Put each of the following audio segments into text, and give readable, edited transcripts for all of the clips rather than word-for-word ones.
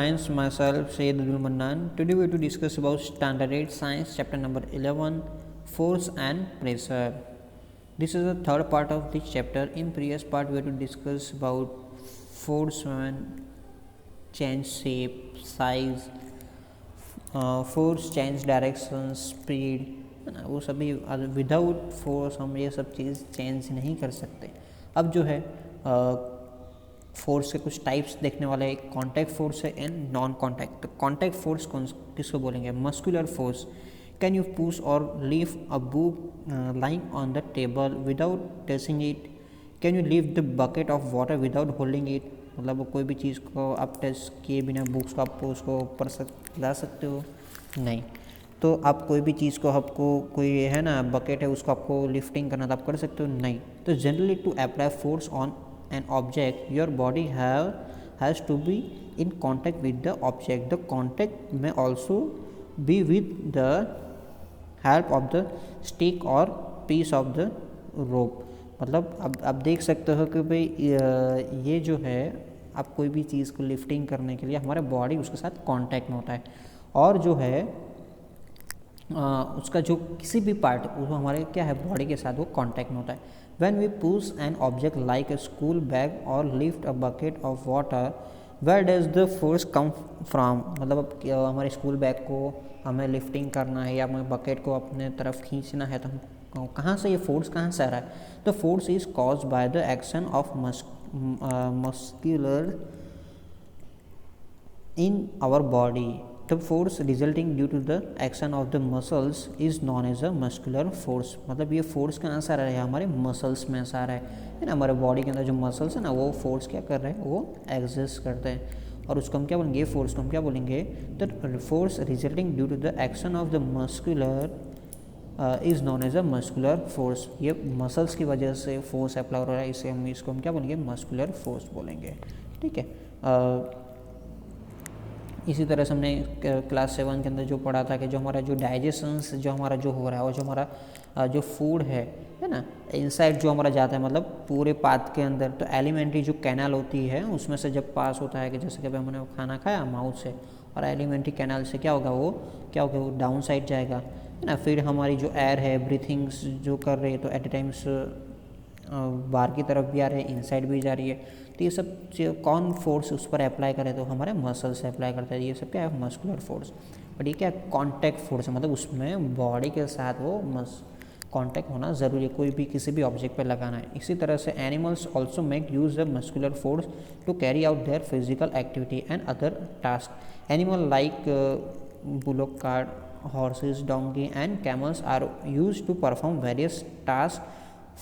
Science, myself, Syed Abdul Mannan. Today we are to discuss about Standard 8 Science, chapter number 11, Force and Pressure. This is the third part of this chapter. In previous part, we are to discuss about force and change shape, size, force change direction speed है ना, वो सभी without force हम ये सब चीज़ change नहीं कर सकते। अब जो है फोर्स के कुछ टाइप्स देखने वाले, एक कॉन्टैक्ट फोर्स है एंड नॉन कॉन्टैक्ट। तो कॉन्टैक्ट फोर्स किसको बोलेंगे? Muscular force. Can you push और lift a book lying on the table without touching it? Can you lift the bucket of water without holding it? मतलब कोई भी चीज़ को आप टच किए बिना बुक्स को आप उसको ऊपर ला सकते हो? नहीं। तो आप कोई भी चीज़ को आपको कोई है ना बकेट है उसको आपको लिफ्टिंग करना तो आप कर सकते हो? नहीं। तो generally to apply force on an object your body has to be in contact with the object. The contact में also be with the help of the stick और पीस ऑफ द रोप। मतलब अब आप देख सकते हो कि भाई ये जो है आप कोई भी चीज़ को लिफ्टिंग करने के लिए हमारे बॉडी उसके साथ कांटेक्ट में होता है, और जो है उसका जो किसी भी पार्ट वो हमारे क्या है बॉडी के साथ वो कांटेक्ट में होता है। When we push an object like a school bag और lift a bucket of water, where does the force come from? मतलब अब हमारे स्कूल बैग को हमें लिफ्टिंग करना है या हमें बकेट को अपने तरफ खींचना है, तो हम कहाँ से ये फोर्स कहाँ से आ रहा है? The force is caused by the action of muscular in our body. The force resulting due to the action of the muscles is known as a muscular force. मतलब ये फोर्स कहाँ से आ रहा है? हमारे मसल्स में से आ रहा है ना। हमारे बॉडी के अंदर जो मसल्स है ना वो फोर्स क्या कर रहे हैं? वो एग्जिस्ट करते हैं, और उसको हम क्या बोलेंगे? फोर्स को हम क्या बोलेंगे? The force resulting due to the action of the muscular is known as a muscular force. ये मसल्स की वजह से फोर्स अप्लाई हो रहा है, इसे हम इसको हम क्या बोलेंगे? मस्कुलर फोर्स बोलेंगे। ठीक है। इसी तरह से हमने क्लास 7 के अंदर जो पढ़ा था कि जो हमारा जो डाइजेशंस जो हमारा जो हो रहा है और जो हमारा जो फूड है ना, इनसाइड जो हमारा जाता है मतलब पूरे पाथ के अंदर, तो एलिमेंट्री जो कैनाल होती है उसमें से जब पास होता है कि जैसे कि हमने खाना खाया माउथ से, और एलिमेंट्री कैनाल से क्या होगा? वो डाउन साइड जाएगा है ना। फिर हमारी जो एयर है ब्रीथिंग्स जो कर रही है तो एट टाइम्स बाहर की तरफ भी आ रही है, इनसाइड भी जा रही है। तो ये सब कौन फोर्स उस पर अप्लाई करे? तो हमारे मसल से अप्लाई करता है। ये सब क्या है? Muscular force. बट ये क्या है? कॉन्टैक्ट फोर्स है, मतलब उसमें बॉडी के साथ वो कॉन्टैक्ट होना ज़रूरी है, कोई भी किसी भी ऑब्जेक्ट पर लगाना है। इसी तरह से animals also make use the muscular force to carry out their physical activity and other task. Animal like bullock cart, horses, donkey and camels are used to perform various tasks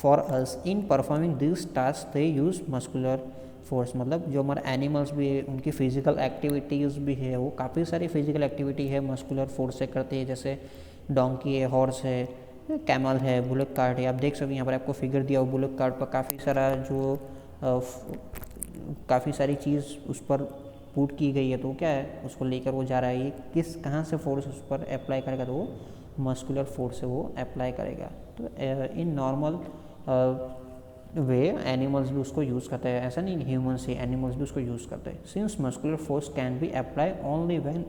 for us. In performing these tasks they use muscular force। मतलब जो हमारे animals भी है उनकी physical activities भी है, वो काफ़ी सारी फिजिकल एक्टिविटी है मस्कुलर फोर्स से करते हैं। जैसे डोंकी है, हॉर्स है, कैमल है, बुलक कार्ट है। आप देख सकते हैं यहाँ पर आपको फिगर दिया हो, बुलक कार्ट पर काफ़ी सारी चीज़ उस पर पुट की गई है, तो क्या है उसको लेकर वो जा रहा है। ये कहाँ से फोर्स उस पर अप्लाई करेगा? तो वो मस्कुलर फोर्स से वो अप्लाई करेगा। तो इन नॉर्मल वे एनिमल्स भी उसको यूज़ करते हैं, ऐसा नहीं ह्यूमन्स ही, एनिमल्स भी उसको यूज़ करते हैं। Since muscular force can be apply only when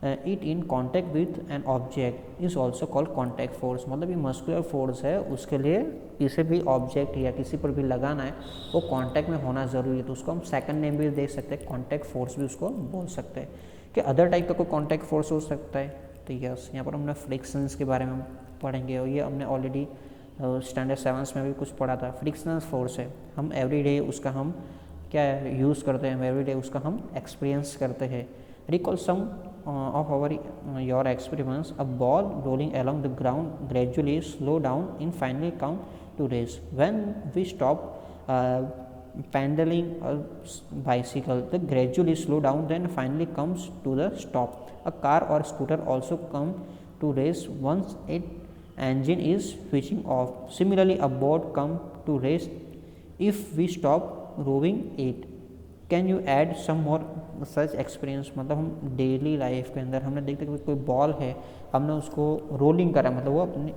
it in contact with an object is also called contact force. मतलब ये मस्कुलर फोर्स है, उसके लिए किसी भी ऑब्जेक्ट या किसी पर भी लगाना है वो कॉन्टैक्ट में होना ज़रूरी है, तो उसको हम सेकंड नेम भी दे सकते हैं, कॉन्टैक्ट फोर्स भी उसको बोल सकते हैं। कि अदर टाइप का कोई कॉन्टैक्ट फोर्स हो सकता है? तो यस, यहाँ पर हमने फ्रिक्शंस के बारे में पढ़ेंगे, और ये हमने ऑलरेडी स्टैंडर्ड 7 में भी कुछ पढ़ा था। फ्रिक्शनल फोर्स है, हम एवरीडे उसका हम क्या यूज़ करते हैं, एवरीडे उसका हम एक्सपीरियंस करते हैं। Recall some of your experiments. A ball rolling along the ground gradually slow down and finally come to rest. When we stop pedaling a bicycle, the gradually slow down then finally comes to the stop. A car or scooter also come to rest once its engine is switching off. Similarly, a boat come to rest if we stop rowing it. Can you add some more such experience? मतलब हम daily life के अंदर हमने देखते कि कोई ball है, हमने उसको रोलिंग करा, मतलब वो अपनी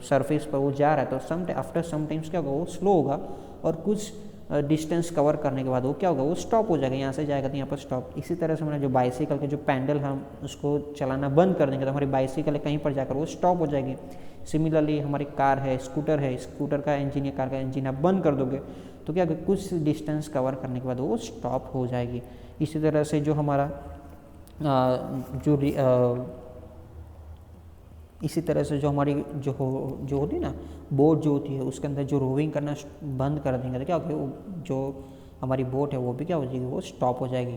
सरफेस पर वो जा रहा है, तो आफ्टर सम टाइम्स क्या होगा? वो स्लो होगा और कुछ डिस्टेंस कवर करने के बाद वो क्या होगा, वो स्टॉप हो जाएगा, यहाँ से जाएगा तो यहाँ पर स्टॉप। इसी तरह से मैंने जो बाइसिकल के जो पैडल हम उसको चलाना बंद कर देंगे तो हमारी बाइसिकल कहीं पर जाकर वो स्टॉप हो जाएगी। सिमिलरली हमारी कार है, स्कूटर का इंजन या कार का इंजन आप बंद कर दोगे तो क्या होगा, कुछ डिस्टेंस कवर करने के बाद वो स्टॉप हो जाएगी। इसी तरह से जो हमारा इसी तरह से जो हमारी जो होती है ना बोट जो होती है उसके अंदर जो रोविंग करना बंद कर देंगे तो क्या होगा, जो हमारी बोट है वो भी क्या हो जाएगी, वो स्टॉप हो जाएगी।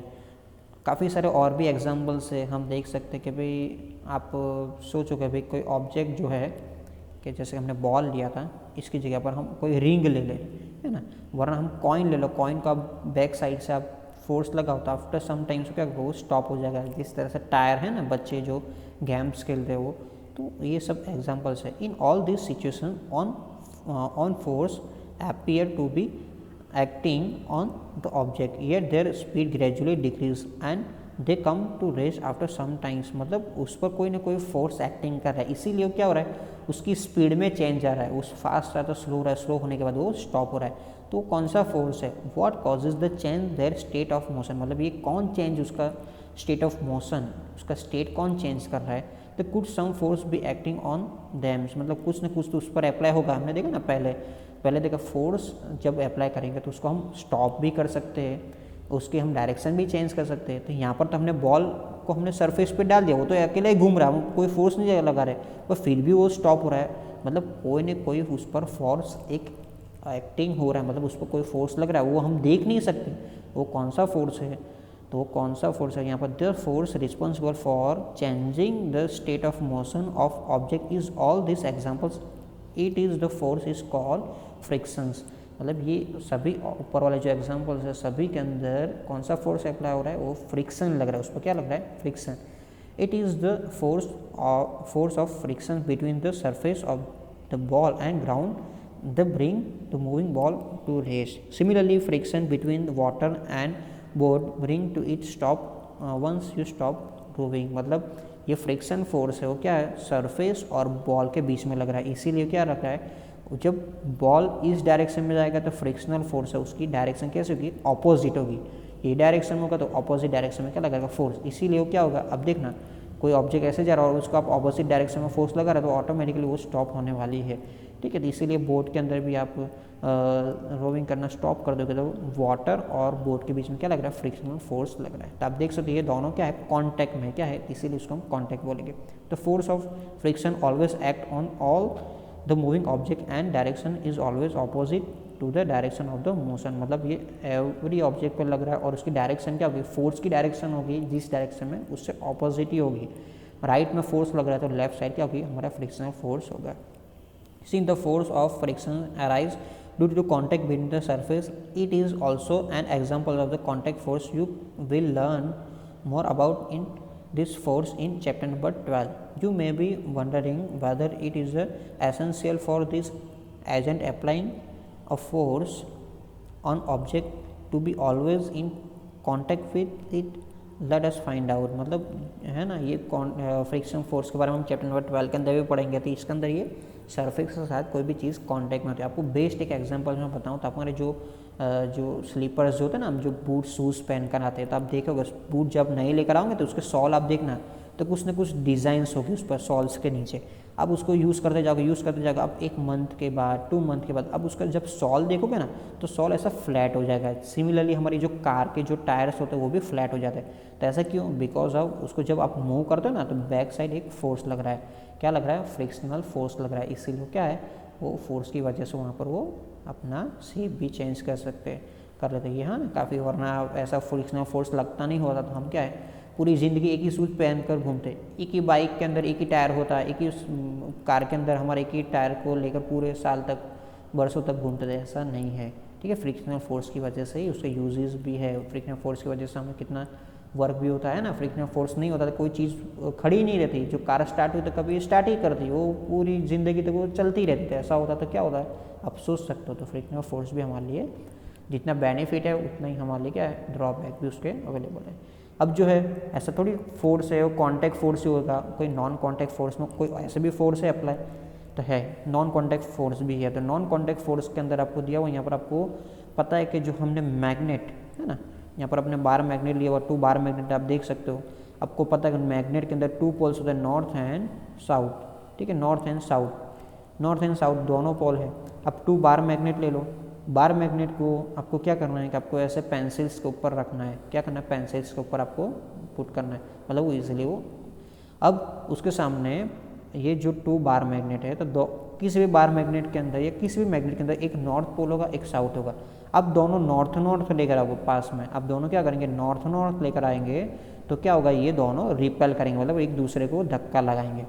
काफ़ी सारे और भी एग्जांपल्स है, हम देख सकते हैं कि भाई आप सोचोगे भाई कोई ऑब्जेक्ट जो है कि जैसे हमने बॉल लिया था, इसकी जगह पर हम कोई रिंग ले लें, है ना, वरना हम कॉइन ले लो, कॉइन को आप बैक साइड से आप फोर्स लगाओ तो आफ्टर सम टाइम्स क्या वो स्टॉप हो जाएगा। जिस तरह से टायर है ना, बच्चे जो गेम्स खेलते हैं वो, तो ये सब एग्जांपल्स है। In all this situation on force appear to be acting on the object, yet their speed gradually decrease and they come to rest after some times। मतलब उस पर कोई ना कोई फोर्स एक्टिंग कर रहा है, इसीलिए क्या हो रहा है, उसकी स्पीड में चेंज आ रहा है, उस फास्ट रहा तो स्लो हो रहा है, स्लो होने के बाद वो स्टॉप हो रहा है। तो कौन सा फोर्स है, what causes the change their state of motion, मतलब ये कौन चेंज उसका स्टेट ऑफ मोशन, उसका स्टेट कौन चेंज कर रहा है। तो कुड सम फोर्स भी एक्टिंग ऑन दैम्स, मतलब कुछ ना कुछ तो उस पर अप्लाई होगा। हमने देखा ना पहले देखा फोर्स जब अप्लाई करेंगे तो उसको हम स्टॉप भी कर सकते हैं, उसकी हम डायरेक्शन भी चेंज कर सकते हैं। तो यहाँ पर तो हमने बॉल को हमने सरफेस पे डाल दिया, वो तो अकेला ही घूम रहा है, कोई फोर्स नहीं लगा रहे, पर फिर भी वो स्टॉप हो रहा है। मतलब कोई ना कोई उस पर फोर्स एक एक्टिंग हो रहा है, मतलब उस पर कोई फोर्स लग रहा है, वो हम देख नहीं सकते वो कौन सा फोर्स है। तो वो कौन सा फोर्स है, यहाँ पर the force responsible for changing the state of motion of object is all this examples, it is the force is called frictions. मतलब ये सभी ऊपर वाले जो एग्जांपल्स है सभी के अंदर कौन सा फोर्स अप्लाई हो रहा है, वो फ्रिक्शन लग रहा है, उस पर क्या लग रहा है, friction. It is the force of friction between the surface of the ball and ground the bring the moving ball to rest. Similarly friction between the water and boat bring to it stop once you stop moving. मतलब ये friction force है वो क्या है, surface और ball के बीच में लग रहा है, इसीलिए क्या रखा है, जब बॉल इस डायरेक्शन में जाएगा तो फ्रिक्शनल फोर्स है उसकी डायरेक्शन कैसे होगी, ऑपोजिट होगी। ये डायरेक्शन में होगा तो ऑपोजिट डायरेक्शन में क्या लगेगा, फोर्स, इसीलिए वो क्या होगा। अब देखना कोई ऑब्जेक्ट ऐसे जा रहा है और उसको आप ऑपोजिट डायरेक्शन में फोर्स लगा रहा है तो ऑटोमेटिकली वो स्टॉप होने वाली है, ठीक है। तो इसीलिए बोट के अंदर भी आप रोविंग करना स्टॉप कर दोगे तो वाटर और बोट के बीच में क्या लग रहा है, फ्रिक्शनल फोर्स लग रहा है। तो आप देख सकते हो ये दोनों क्या है, कॉन्टैक्ट में क्या है, इसीलिए उसको हम कॉन्टैक्ट बोलेंगे। तो force of friction always act on all the moving object and direction is always opposite to the direction of the motion. मतलब ये एवरी ऑब्जेक्ट पर लग रहा है और उसकी डायरेक्शन क्या होगी, फोर्स की डायरेक्शन होगी जिस डायरेक्शन में उससे ऑपोजिट ही होगी। राइट में फोर्स लग रहा है तो लेफ्ट साइड क्या होगी, हमारा फ्रिक्शनल फोर्स होगा। Since the force of friction arise due to contact between the surface, it is also an example of the contact force. You will learn more about in this force in chapter number 12. You may be wondering whether it is essential for this agent applying a force on object to be always in contact with it. Let us find out। मतलब है ना, ये friction force के बारे में हम chapter number 12 के अंदर भी पढ़ेंगे। तो इसके अंदर ये सरफेस के साथ कोई भी चीज़ कांटेक्ट में होती है। आपको बेस्ट एक एग्जांपल मैं बताऊं तो हमारे जो स्लीपर्स जो होते हैं ना, हम जो बूट शूज़ पहन कर आते हैं, तो आप देखोगे बूट जब नहीं लेकर आओगे तो उसके सॉल आप देखना तो कुछ ना कुछ डिज़ाइंस होगी उस पर सॉल्स के नीचे। अब उसको यूज़ करते जाओगे अब 1 मंथ के बाद 2 मंथ के बाद अब उसका जब सॉल देखोगे ना तो सॉल ऐसा फ्लैट हो जाएगा। सिमिलरली हमारी जो कार के जो टायर्स होते हैं वो भी फ्लैट हो जाते हैं। तो ऐसा क्यों, बिकॉज ऑफ उसको जब आप मूव करते हो ना तो बैक साइड एक फोर्स लग रहा है, क्या लग रहा है, फ्रिक्शनल फोर्स लग रहा है। इसीलिए क्या है, वो फोर्स की वजह से वहाँ पर वो अपना शेप भी चेंज कर लेते हैं। हाँ, काफ़ी, वरना ऐसा फ्रिक्शनल फोर्स लगता नहीं होता तो हम क्या है पूरी ज़िंदगी एक ही शूज़ पहन कर घूमते, एक ही बाइक के अंदर एक ही टायर होता है, एक ही कार के अंदर हमारे एक ही टायर को लेकर पूरे साल तक बरसों तक घूमते थे, ऐसा नहीं है, ठीक है। फ्रिक्शनल फोर्स की वजह से ही उसके यूजेस भी है, फ्रिक्शनल फोर्स की वजह से हमें कितना वर्क भी होता है ना। फ्रिक्शनल फोर्स नहीं होता तो कोई चीज़ खड़ी ही नहीं रहती, जो कार स्टार्ट हुई तो कभी स्टार्ट ही करती, वो पूरी ज़िंदगी तक वो चलती रहती थी। ऐसा होता तो क्या होता है, आप सोच सकते हो। तो फ्रिक्शनल फोर्स भी हमारे लिए जितना बेनिफिट है उतना ही हमारे लिए क्या है, ड्रॉबैक भी उसके अवेलेबल है। अब जो है ऐसा थोड़ी फोर्स है वो कॉन्टैक्ट फोर्स ही होगा, कोई नॉन कॉन्टैक्ट फोर्स में कोई ऐसे भी फोर्स है अप्लाई तो है, नॉन कॉन्टैक्ट फोर्स भी है। तो नॉन कॉन्टैक्ट फोर्स के अंदर आपको दिया हुआ यहाँ पर आपको पता है कि जो हमने मैग्नेट है ना, यहाँ पर अपने बार मैग्नेट लिया हुआ, 2 बार मैग्नेट आप देख सकते हो। आपको पता है कि मैग्नेट के अंदर 2 पोल्स होते हैं, नॉर्थ एंड साउथ, ठीक है, नॉर्थ एंड साउथ दोनों पोल है। अब 2 बार मैग्नेट ले लो, बार मैग्नेट को आपको क्या करना है कि आपको ऐसे पेंसिल्स के ऊपर रखना है, क्या करना है, पेंसिल्स के ऊपर आपको पुट करना है, मतलब वो ईजिली वो। अब उसके सामने ये जो 2 बार मैग्नेट है, तो किसी भी बार मैग्नेट के अंदर या किसी भी मैग्नेट के अंदर एक नॉर्थ पोल होगा, एक साउथ होगा। अब दोनों नॉर्थ लेकर आओगे पास में, अब दोनों क्या करेंगे, नॉर्थ लेकर आएंगे, तो क्या होगा, ये दोनों रिपेल करेंगे, मतलब एक दूसरे को धक्का लगाएंगे।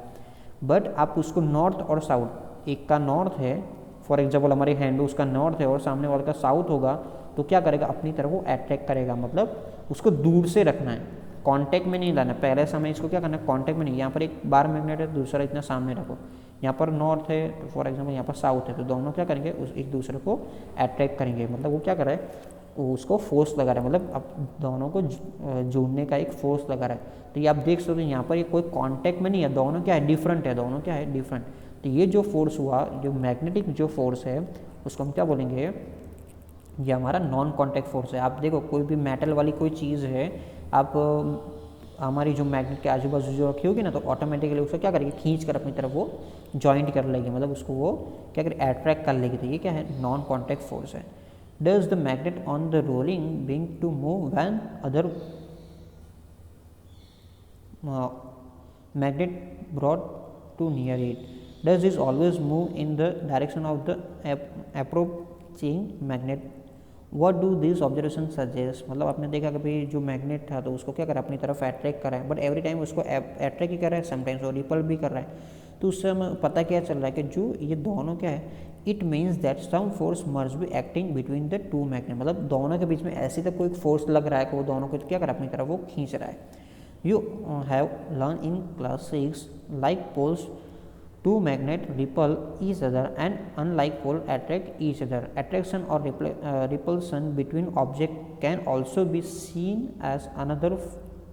बट आप उसको नॉर्थ और साउथ, एक का नॉर्थ है, फॉर एग्जाम्पल हमारी हैंड उसका नॉर्थ है और सामने वाले का साउथ होगा, तो क्या करेगा, अपनी तरफ वो अट्रैक्ट करेगा, मतलब उसको दूर से रखना है, कांटेक्ट में नहीं लाना। पहले समय इसको क्या करना है, कांटेक्ट में नहीं, यहाँ पर एक बार मैग्नेट है, दूसरा इतना सामने रखो, यहाँ पर नॉर्थ है तो फॉर एग्जाम्पल यहाँ पर साउथ है, तो दोनों क्या करेंगे, उस एक दूसरे को अट्रैक्ट करेंगे, मतलब वो क्या कर रहा है, वो उसको फोर्स लगा रहा है, मतलब अब दोनों को जोड़ने का एक फोर्स लगा रहा है। तो ये आप देख सकते हो यहाँ पर ये कोई कांटेक्ट में नहीं है, दोनों क्या है, डिफरेंट है, दोनों क्या है, डिफरेंट। तो ये जो फोर्स हुआ, जो मैग्नेटिक जो फोर्स है, उसको हम क्या बोलेंगे, ये हमारा नॉन कांटेक्ट फोर्स है। आप देखो कोई भी मेटल वाली कोई चीज़ है, आप हमारी जो मैग्नेट के आजू बाजू जो रखी होगी ना, तो ऑटोमेटिकली उसको क्या करेगी, खींच कर अपनी तरफ वो जॉइंट कर लेगी, मतलब उसको वो क्या करेगी, अट्रैक्ट कर लेगी। तो ये क्या है, नॉन कांटेक्ट फोर्स है। Does the magnet on the rolling being to move when other magnet brought to near it? Does this always move in the direction of the approaching magnet? What do these observations suggest? मतलब आपने देखा कि भाई जो magnet था तो उसको क्या करा, अपनी तरफ अट्रैक्ट कर रहा है, बट एवरी टाइम उसको अट्रैक्ट ही कर रहा है, समटाइम्स वो रिपल भी कर रहा है। तो उससे हमें पता क्या चल रहा है कि जो ये दोनों क्या है, it means that some force must be acting between the 2 magnet, मतलब दोनों के बीच में ऐसी तो कोई फोर्स लग रहा है कि वो दोनों को क्या कर रहा है, अपनी तरफ वो खींच रहा है। You have learn in class 6 like poles 2 magnet repel each other and unlike pole attract each other. Attraction or repulsion between object can also be seen as another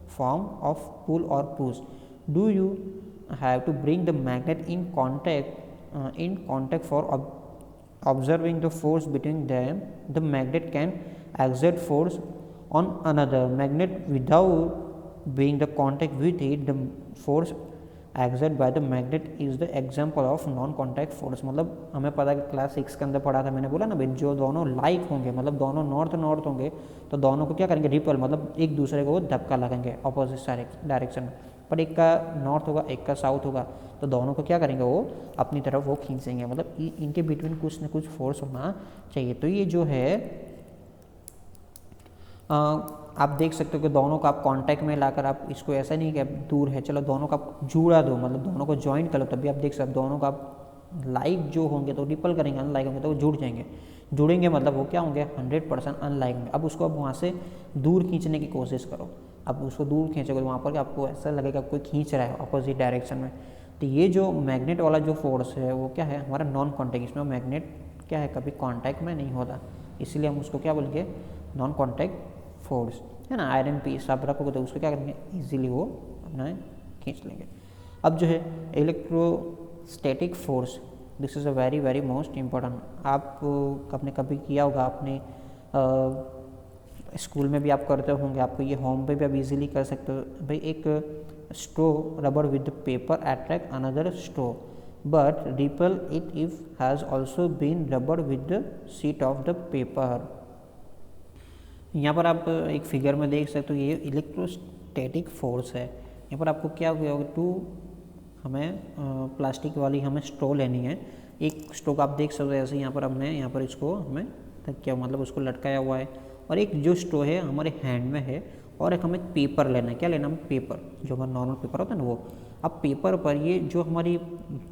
form of pull or push. Do you have to bring the magnet in contact for observing the force between them? The magnet can exert force on another magnet without being the contact with it. The force exert by the magnet is the example of non contact force. मतलब हमें पता है कि class 6 के अंदर पढ़ा था, मैंने बोला ना भाई, जो दोनों लाइक होंगे, मतलब दोनों नॉर्थ होंगे, तो दोनों को क्या करेंगे, रिपल, मतलब एक दूसरे को धक्का लगाएंगे अपोजिट डायरेक्शन में। पर एक का नॉर्थ होगा, एक का साउथ होगा, तो दोनों को क्या करेंगे, वो अपनी तरफ वो खींचेंगे, मतलब इनके बिटवीन कुछ न कुछ फोर्स होना चाहिए। तो ये जो है आप देख सकते हो कि दोनों को आप कांटेक्ट में लाकर, आप इसको ऐसा नहीं कि आप दूर है, चलो दोनों को आप जुड़ा दो, मतलब दोनों को ज्वाइंट कर लो, तभी आप देख सकते हो दोनों को आप लाइक जो होंगे तो रिपल करेंगे, अनलाइक होंगे तो वो जुड़ जाएंगे। जुड़ेंगे मतलब वो क्या होंगे, 100% अनलाइक होंगे। अब उसको अब वहाँ से दूर खींचने की कोशिश करो, अब उसको दूर खींचोगे वहाँ पर आपको ऐसा लगेगा कोई खींच रहा है अपोजिट डायरेक्शन में। तो ये जो मैग्नेट वाला जो फोर्स है वो क्या है, हमारा नॉन कॉन्टैक्ट, इसमें मैग्नेट क्या है, कभी कॉन्टैक्ट में नहीं होता, इसलिए हम उसको क्या बोलेंगे, नॉन कॉन्टैक्ट फोर्स है ना। आयरन पीस आप रखोगे तो उसको क्या करेंगे, इजीली वो अपना खींच लेंगे। अब जो है electrostatic force, this is a very most important. आप आपने कभी किया होगा, आपने स्कूल में भी आप करते होंगे, आपको ये होम पे भी आप इजीली कर सकते हो। भाई एक straw rubbed with paper attract another straw but repel it if has also been rubbed with the sheet of the paper. यहाँ पर आप एक फिगर में देख सकते हो, ये इलेक्ट्रोस्टैटिक फोर्स है। यहाँ पर आपको क्या हुआ होगा, हमें प्लास्टिक वाली हमें स्ट्रो लेनी है, एक स्ट्रो आप देख सकते हो ऐसे, यहाँ पर हमने यहाँ पर इसको हमें क्या मतलब उसको लटकाया हुआ है, और एक जो स्ट्रो है हमारे हैंड में है, और एक हमें पेपर लेना है। क्या लेना है, पेपर, जो हमारा नॉर्मल पेपर होता है ना वो। अब पेपर पर ये जो हमारी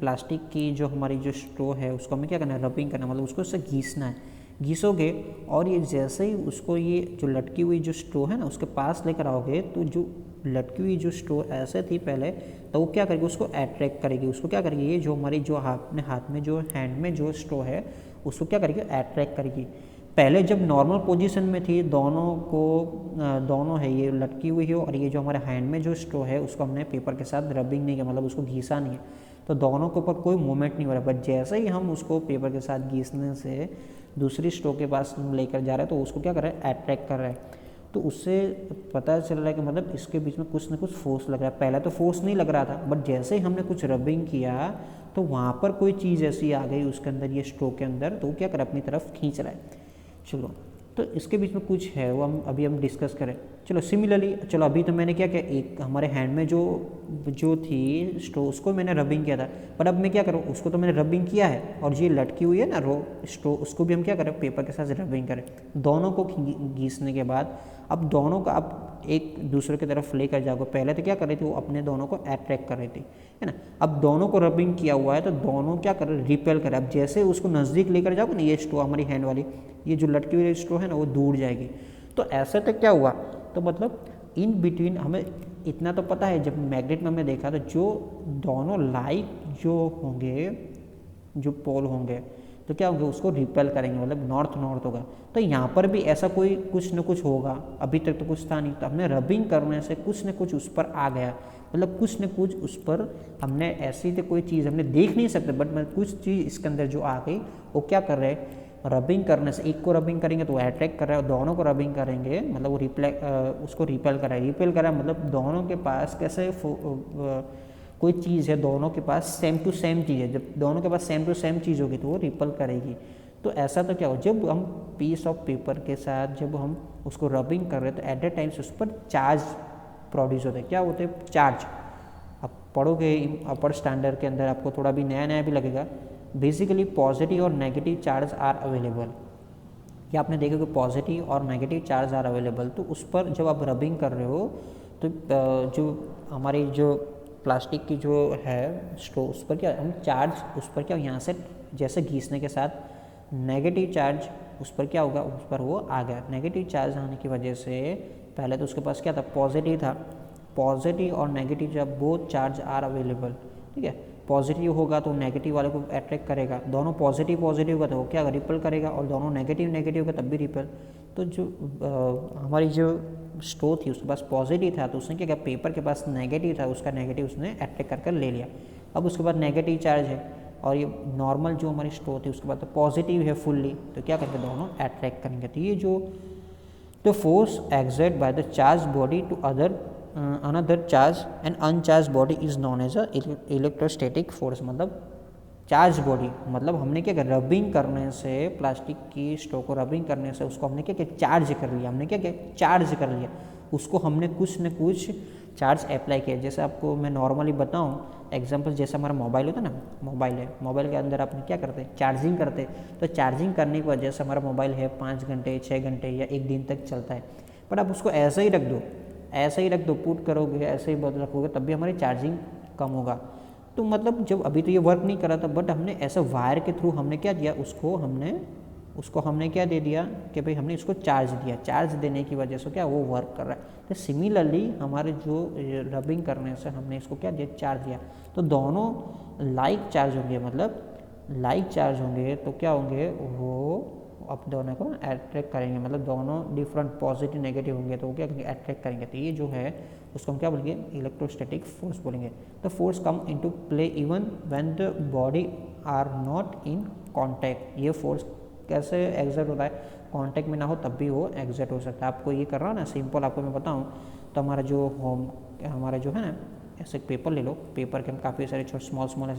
प्लास्टिक की जो हमारी जो स्ट्रो है उसको हमें क्या करना है, रबिंग करना है, मतलब उसको उससे घीसना है। घिसोगे और ये जैसे ही उसको ये जो लटकी हुई जो स्ट्रो है ना उसके पास लेकर आओगे, तो जो लटकी हुई जो स्ट्रो ऐसे थी पहले, तो वो क्या करेगी, उसको अट्रैक्ट करेगी, उसको क्या करेगी, ये जो हमारी जो अपने हाथ में जो हैंड में जो स्ट्रो है उसको क्या करेगी, अट्रैक्ट करेगी। पहले जब नॉर्मल पोजीशन में थी, दोनों है ये लटकी हुई है, और ये जो हमारे हैंड में जो स्ट्रो है उसको हमने पेपर के साथ रबिंग नहीं किया, मतलब उसको घिसा नहीं है, तो दोनों के ऊपर कोई मूवमेंट नहीं हो रहा, बट जैसे ही हम उसको पेपर के साथ घिसने से दूसरी स्ट्रोक के पास लेकर जा रहे हैं तो उसको क्या कर रहा है, अट्रैक्ट कर रहा है। तो उससे पता चल रहा है कि मतलब इसके बीच में कुछ ना कुछ फोर्स लग रहा है। पहले तो फोर्स नहीं लग रहा था, बट जैसे ही हमने कुछ रबिंग किया तो वहाँ पर कोई चीज़ ऐसी आ गई उसके अंदर, ये स्ट्रोक के अंदर, तो वो क्या कर रहा है, अपनी तरफ खींच रहा है। चलो, तो इसके बीच में कुछ है वो हम डिस्कस करें। चलो सिमिलरली, चलो अभी तो मैंने क्या किया, एक हमारे हैंड में जो थी स्ट्रो, उसको मैंने रबिंग किया था, पर अब मैं क्या करूँ, उसको तो मैंने रबिंग किया है, और ये लटकी हुई है ना रो स्ट्रो, उसको भी हम क्या करें, पेपर के साथ रबिंग करें। दोनों को घीसने के बाद अब दोनों का अब एक दूसरे की तरफ लेकर जाओगे। पहले तो क्या कर रही थी, वो अपने दोनों को अट्रैक्ट कर रही थी, है ना। अब दोनों को रबिंग किया हुआ है तो दोनों क्या कर रहे, रिपेल कर रहे। अब जैसे उसको नज़दीक लेकर जाओगे ना, ये स्ट्रो हमारी हैंड वाली, ये जो लटकी हुई स्ट्रो है ना, वो दूर जाएगी। तो ऐसे तक क्या हुआ, तो मतलब इन बिटवीन हमें इतना तो पता है, जब मैग्नेट में हमने देखा तो जो दोनों लाइक जो होंगे, जो पोल होंगे तो क्या होंगे, उसको रिपेल करेंगे, मतलब नॉर्थ नॉर्थ होगा। तो यहाँ पर भी ऐसा कोई कुछ न कुछ होगा, अभी तक तो कुछ था नहीं, तो हमने रबिंग करने से कुछ न कुछ उस पर आ गया, मतलब कुछ न कुछ उस पर हमने ऐसी तो कोई चीज़ हमने देख नहीं सकते, बट मैं कुछ चीज़ इसके अंदर जो आ गई, वो क्या कर रहे हैं, रबिंग करने से, एक को रबिंग करेंगे तो वो अट्रैक्ट कर रहा है, दोनों को रबिंग करेंगे मतलब वो उसको रिपेल कर रहा है। रिपेल कर रहा है मतलब दोनों के पास कैसे कोई चीज़ है, दोनों के पास सेम टू सेम चीज़ है। जब दोनों के पास सेम टू सेम चीज़ होगी तो वो रिपल करेगी। तो ऐसा तो क्या हो, जब हम पीस ऑफ पेपर के साथ जब हम उसको रबिंग कर रहे हैं तो एट द टाइम्स उस पर चार्ज प्रोड्यूस होते हैं। क्या होते हैं, चार्ज। आप पढ़ोगे अपर स्टैंडर्ड के अंदर, आपको थोड़ा भी नया नया भी लगेगा। बेसिकली पॉजिटिव और नेगेटिव चार्ज आर अवेलेबल, या आपने देखा कि पॉजिटिव और नेगेटिव चार्ज आर अवेलेबल। तो उस पर जब आप रबिंग कर रहे हो तो जो हमारी जो प्लास्टिक की जो है स्ट्रो, उस पर क्या हम चार्ज, उस पर क्या यहाँ से जैसे घीसने के साथ नेगेटिव चार्ज उस पर क्या होगा, उस पर वो आ गया। नेगेटिव चार्ज आने की वजह से पहले तो उसके पास क्या था, पॉजिटिव था। पॉजिटिव और नेगेटिव जब बोथ चार्ज आर अवेलेबल, ठीक है, पॉजिटिव होगा तो नेगेटिव वाले को अट्रैक्ट करेगा, दोनों पॉजिटिव पॉजिटिव का तो वो क्या रिपल करेगा, और दोनों नेगेटिव नेगेटिव का तब भी रिपल। तो जो हमारी जो स्ट्रो थी उसके पास पॉजिटिव था, तो उसने क्या किया, पेपर के पास नेगेटिव था, उसका नेगेटिव उसने अट्रैक्ट कर ले लिया। अब उसके बाद नेगेटिव चार्ज है और ये नॉर्मल जो हमारी स्ट्रो थी उसके बाद तो पॉजिटिव है फुल्ली, तो क्या करेंगे, दोनों अट्रैक्ट करेंगे। तो ये जो the force exert by the charge body to another charge and uncharge body is known as a electrostatic force. मतलब चार्ज बॉडी, मतलब हमने क्या किया, रबिंग करने से, प्लास्टिक की स्ट्रो को रबिंग करने से उसको हमने क्या किया, चार्ज कर लिया। हमने क्या किया, चार्ज कर लिया उसको, हमने कुछ न कुछ चार्ज अप्लाई किया। जैसे आपको मैं नॉर्मली बताऊं एग्जांपल, जैसे हमारा मोबाइल होता है ना, मोबाइल है, मोबाइल के अंदर आपने क्या करते हैं, चार्जिंग करते हैं। तो चार्जिंग करने की वजह से हमारा मोबाइल है 5 घंटे 6 घंटे या 1 दिन तक चलता है। बट आप उसको ऐसे ही रख दो, ऐसे ही रख दो, पुट करोगे ऐसे ही बदल रखोगे, तब भी हमारी चार्जिंग कम होगा। तो मतलब जब अभी तो ये वर्क नहीं कर रहा था, बट हमने ऐसा वायर के थ्रू हमने क्या दिया, उसको हमने क्या दे दिया कि भाई हमने इसको चार्ज दिया। चार्ज देने की वजह से क्या वो वर्क कर रहा है। तो सिमिलरली हमारे जो रबिंग करने से हमने इसको क्या दिया, चार्ज दिया। तो दोनों लाइक चार्ज होंगे, मतलब लाइक चार्ज होंगे तो क्या होंगे, वो अब दोनों को अट्रैक्ट करेंगे। मतलब दोनों डिफरेंट पॉजिटिव नेगेटिव होंगे तो वो क्या करेंगे, अट्रैक्ट करेंगे। तो ये जो है उसको हम क्या बोलेंगे, इलेक्ट्रोस्टैटिक फोर्स बोलेंगे। The force come into play even when the body are not in contact. ये फोर्स कैसे एग्जर्ट होता है, कांटेक्ट में ना हो तब भी वो एग्जर्ट हो सकता है। आपको ये कर रहा है ना, सिंपल आपको मैं बताऊँ तो हमारा जो है ना, ऐसे पेपर ले लो, पेपर के हम काफ़ी सारे छोटे स्मॉल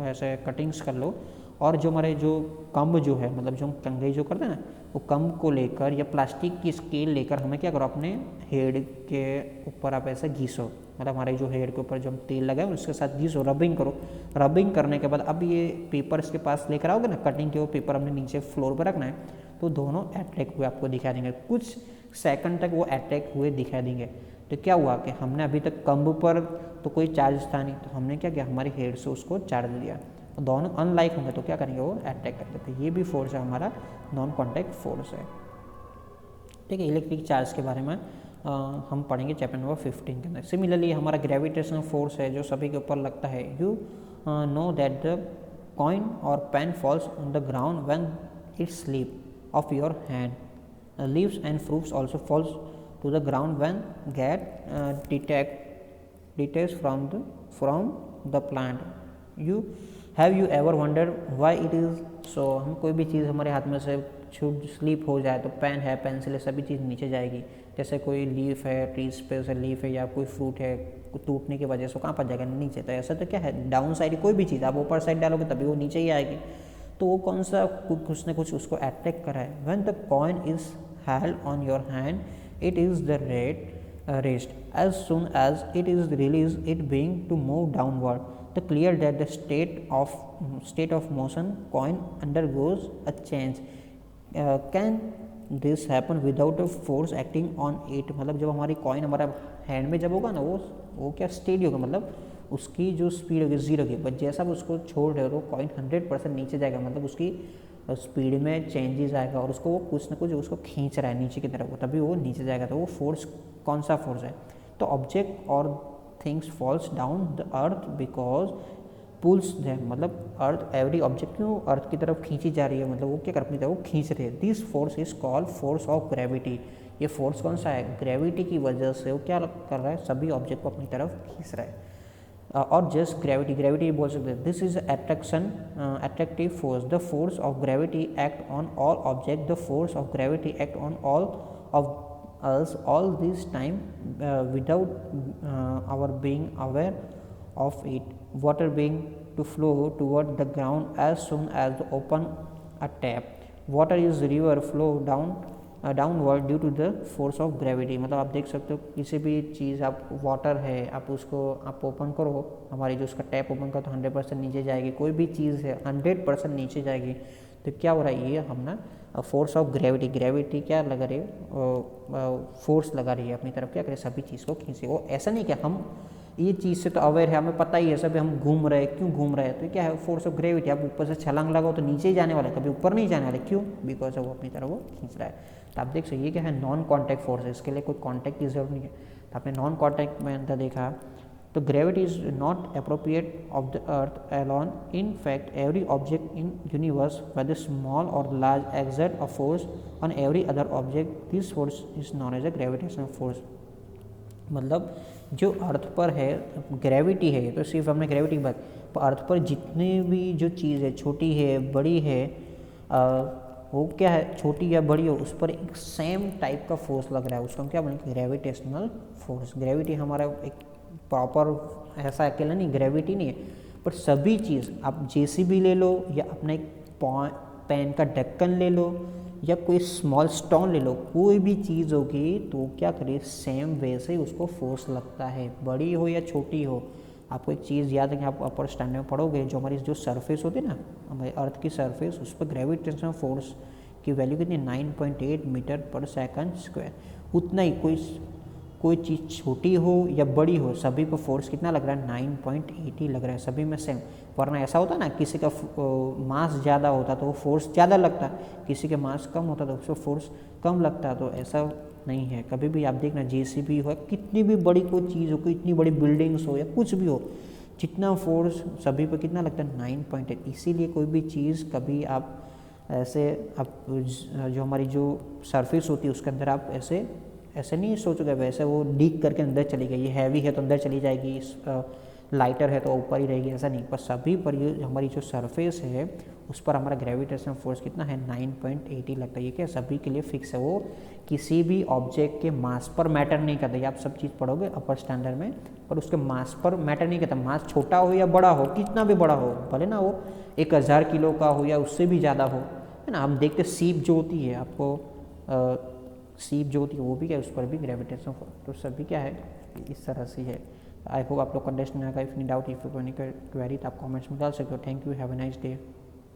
ऐसे कटिंग्स कर लो, और जो हमारे जो कम्ब जो है, मतलब जो हम कंघी जो करते हैं ना, वो कम्ब को लेकर या प्लास्टिक की स्केल लेकर हमें क्या करो, अपने हेड के ऊपर आप ऐसे घीसो। मतलब हमारे जो हेड के ऊपर जो हम तेल लगाए उसके साथ घीसो, रबिंग करो। रबिंग करने के बाद अब ये पेपर इसके पास लेकर आओगे ना, कटिंग के वो पेपर हमने नीचे फ्लोर पर रखना है, तो दोनों अट्रैक्ट हुए आपको दिखा देंगे। कुछ सेकंड तक वो अट्रैक्ट हुए दिखा देंगे। तो क्या हुआ कि हमने अभी तक कम्ब पर तो कोई चार्ज था नहीं, तो हमने क्या किया, हमारी हेड से उसको चार्ज दिया। दोनों अनलाइक होंगे तो क्या करेंगे, वो अट्रैक्ट करेंगे। तो ये भी फोर्स है हमारा, नॉन कॉन्टैक्ट फोर्स है। ठीक है, इलेक्ट्रिक चार्ज के बारे में हम पढ़ेंगे चैप्टर नंबर 15 के अंदर। सिमिलरली हमारा ग्रेविटेशनल फोर्स है जो सभी के ऊपर लगता है। You know that the coin और pen falls on the ground when it slip off your hand. Leaves and fruits also falls to the ground when get detached from the plant. You have you ever wonder why it is so. हम कोई भी चीज़ हमारे हाथ में से छूट slip हो जाए तो पेन है, पेंसिल है, सभी चीज़ नीचे जाएगी। जैसे कोई लीफ है, ट्रीज पे से लीफ है या कोई फ्रूट है, टूटने की वजह से कहाँ पर जाएगा, नीचे। तो ऐसा तो क्या है, डाउन साइड कोई भी चीज़ आप ऊपर साइड डालोगे तभी वो नीचे ही आएगी। तो वो कौन सा कुछ न कुछ उसको अट्रैक्ट करा है। When the coin is held on your hand it is the rest as soon as it is released it being to move downward, the clear that the state of motion coin undergoes a change. Can this happen without a force acting on it? मतलब जब हमारी coin हमारा hand में जब होगा ना वो क्या स्टेडी होगा, मतलब उसकी जो स्पीड होगी जीरो की, बट जैसा आप उसको छोड़ रहे हो तो कॉइन 100% नीचे जाएगा, मतलब उसकी स्पीड में चेंजेस आएगा और उसको वो कुछ ना कुछ उसको खींच रहा है नीचे की तरफ, तभी वो नीचे जाएगा। तो वो फोर्स कौन सा फोर्स है? तो ऑब्जेक्ट और things falls down the earth because pulls them, मतलब अर्थ एवरी ऑब्जेक्ट क्यों अर्थ की तरफ खींची जा रही है, मतलब वो क्या कर अपनी तरफ वो खींच रही है। This force is called force of gravity. ये फोर्स कौन सा है? ग्रेविटी की वजह से वो क्या कर रहा है, सभी ऑब्जेक्ट को अपनी तरफ खींच रहा है। और जस्ट ग्रेविटी बोल सकते हैं। This is attractive force, the force of gravity act on all object, the force of gravity act on all of us all this time without our being aware of it, water being to flow toward the ground as soon as open a tap, water is river flow downward due to the force of gravity. मतलब आप देख सकते हो किसी भी चीज़, आप water है आप उसको आप ओपन करो, हमारी जो उसका टैप ओपन करो तो 100% नीचे जाएगी। कोई भी चीज़ है 100% नीचे जाएगी। तो क्या हो रहा है, ये हम ना फोर्स ऑफ ग्रेविटी क्या लगा रही है, फोर्स लगा रही है अपनी तरफ, क्या करे सभी चीज़ को खींचे। वो ऐसा नहीं कि हम ये चीज़ से तो अवेयर है, हमें पता ही है सब, हम घूम रहे हैं, क्यों घूम रहे हैं, तो क्या है फोर्स ऑफ ग्रेविटी। आप ऊपर से छलांग लगाओ तो नीचे ही जाने वाले, कभी ऊपर नहीं जाने वाले, क्यों? बिकॉज वो अपनी तरफ वो खींच रहा है। तो आप देख सकते ये क्या है, नॉन कॉन्टैक्ट फोर्स है, इसके लिए कोई कॉन्टैक्ट की जरूरत नहीं है। तो आपने नॉन कॉन्टैक्ट में अंदर देखा, तो gravity is not appropriate of the earth alone, in fact every object in universe whether small और large exert a force on every other object, this force is known as a gravitational force. मतलब जो अर्थ पर है gravity है, तो सिर्फ हमने gravity की बात, अर्थ पर जितनी भी जो चीज़ है, छोटी है बड़ी है, वो क्या है, छोटी या बड़ी हो, उस पर एक सेम टाइप का फोर्स लग रहा है, उसको हम क्या बोलेंगे, ग्रेविटेशनल फोर्स। ग्रेविटी हमारा एक प्रॉपर ऐसा अकेला नहीं, ग्रेविटी नहीं है, पर सभी चीज़ आप जेसीबी ले लो या अपना एक पेन का ढक्कन ले लो या कोई स्मॉल स्टोन ले लो, कोई भी चीज़ होगी तो क्या करे, सेम वैसे ही उसको फोर्स लगता है, बड़ी हो या छोटी हो। आपको एक चीज़ याद है कि आप अपर स्टैंडर्ड में पढ़ोगे, जो हमारी जो सरफेस होती है ना हमारी अर्थ की सरफेस, उस पर ग्रेविटेशनल फोर्स की वैल्यू कितनी, 9.8 मीटर पर सेकंड स्क्वायर। उतना ही कोई चीज़ छोटी हो या बड़ी हो, सभी को फोर्स कितना लग रहा है, 9.8 ही लग रहा है, सभी में सेम। वरना ऐसा होता ना, किसी का मास ज़्यादा होता तो वो फोर्स ज़्यादा लगता, किसी के मास कम होता तो उसको फोर्स कम लगता। तो ऐसा नहीं है, कभी भी आप देखना जेसीबी हो, कितनी भी बड़ी कोई चीज़ हो, कोई इतनी बड़ी बिल्डिंग्स हो या कुछ भी हो, जितना फोर्स सभी पर कितना लगता है, 9.8। इसीलिए कोई भी चीज़ कभी आप ऐसे आप जो हमारी जो सरफेस होती है उसके अंदर आप ऐसे नहीं सोचोगे, वैसे वो डीक करके अंदर चली गई, ये हैवी है तो अंदर चली जाएगी, लाइटर है तो ऊपर ही रहेगी, ऐसा नहीं। पर सभी पर ये हमारी जो सरफेस है उस पर हमारा ग्रेविटेशनल फोर्स कितना है, 9.8 लगता है। ये क्या सभी के लिए फिक्स है, वो किसी भी ऑब्जेक्ट के मास पर मैटर नहीं करता। ये आप सब चीज़ पढ़ोगे अपर स्टैंडर्ड में, पर उसके मास पर मैटर नहीं करता। मास छोटा हो या बड़ा हो, कितना भी बड़ा हो, भले ना वो 1000 किलो का हो या उससे भी ज़्यादा हो, है ना। हम देखते सीप जो होती है, आपको सीप जो होती है वो भी क्या है, उस पर भी ग्रेविटेशनल फोर्स। तो सभी क्या है, इस तरह से है। आई होप आप लोग को अंडरस्टैंड आएगा। If any doubt, if you any query तो आप कमेंट्स में डाल सकते हो। Thank you, have a nice day.